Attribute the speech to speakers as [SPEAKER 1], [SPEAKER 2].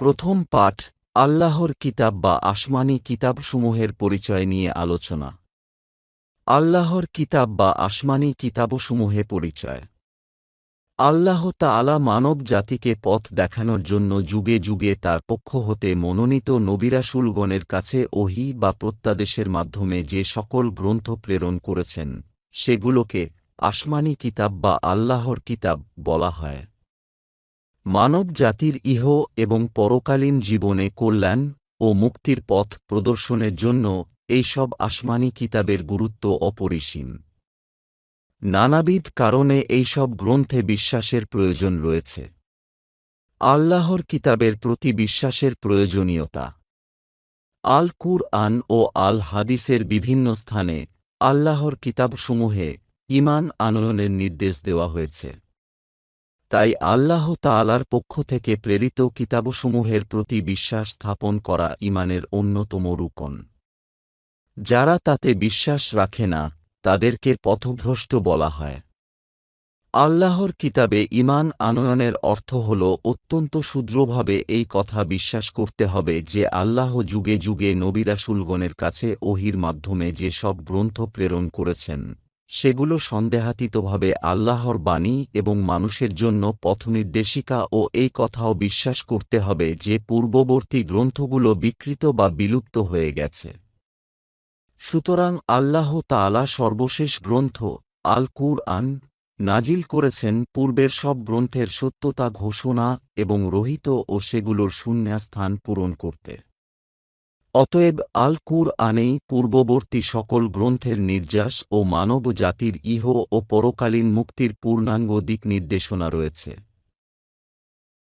[SPEAKER 1] প্রথম পাঠ আল্লাহর কিতাব বা আসমানী কিতাবসমূহের পরিচয় নিয়ে আলোচনা। আল্লাহর কিতাব বা আসমানী কিতাবসমূহে পরিচয়। আল্লাহ তাআলা মানব জাতিকে পথ দেখানোর জন্য যুগে যুগে তার পক্ষ হতে মনোনীত নবী-রাসূলগণের কাছে ওহী বা প্রত্যাদেশের মাধ্যমে যে সকল গ্রন্থ প্রেরণ করেছেন, সেগুলোকে আসমানী কিতাব বা আল্লাহর কিতাব বলা হয়। মানব জাতির ইহ এবং পরকালীন জীবনে কল্যাণ ও মুক্তির পথ প্রদর্শনের জন্য এই সব আসমানী কিতাবের গুরুত্ব অপরিসীম। নানাবিধ কারণে এই সব গ্রন্থে বিশ্বাসের প্রয়োজন রয়েছে। আল্লাহর কিতাবের প্রতি বিশ্বাসের প্রয়োজনীয়তা। আল কুরআন ও আল হাদিসের বিভিন্ন স্থানে আল্লাহর কিতাবসমূহে ঈমান আনয়নের নির্দেশ দেওয়া হয়েছে। তাই আল্লাহ তাআলার পক্ষ থেকে প্রেরিত কিতাবসমূহের প্রতি বিশ্বাস স্থাপন করা ঈমানের অন্যতম রুকন। যারা তাতে বিশ্বাস রাখে না, তাদেরকে পথভ্রষ্ট বলা হয়। আল্লাহর কিতাবে ঈমান আনয়নের অর্থ হল অত্যন্ত ক্ষুদ্রভাবে এই কথা বিশ্বাস করতে হবে যে আল্লাহ যুগে যুগে নবী-রাসূলগণের কাছে ওহীর মাধ্যমে যে সব গ্রন্থ প্রেরণ করেছেন, সেগুলো সন্দেহাতীতভাবে আল্লাহর বাণী এবং মানুষের জন্য পথনির্দেশিকা ও এই কথাও বিশ্বাস করতে হবে যে পূর্ববর্তী গ্রন্থগুলো বিকৃত বা বিলুপ্ত হয়ে গেছে। সুতরাং আল্লাহ তাআলা সর্বশেষ গ্রন্থ আল কুরআন নাজিল করেছেন পূর্বের সব গ্রন্থের সত্যতা ঘোষণা এবং রহিত ও সেগুলোর শূন্যস্থান পূরণ করতে। অতএব আল কুরআনেই পূর্ববর্তী সকল গ্রন্থের নির্যাস ও মানব জাতির ইহ ও পরকালীন মুক্তির পূর্ণাঙ্গ দিক নির্দেশনা রয়েছে।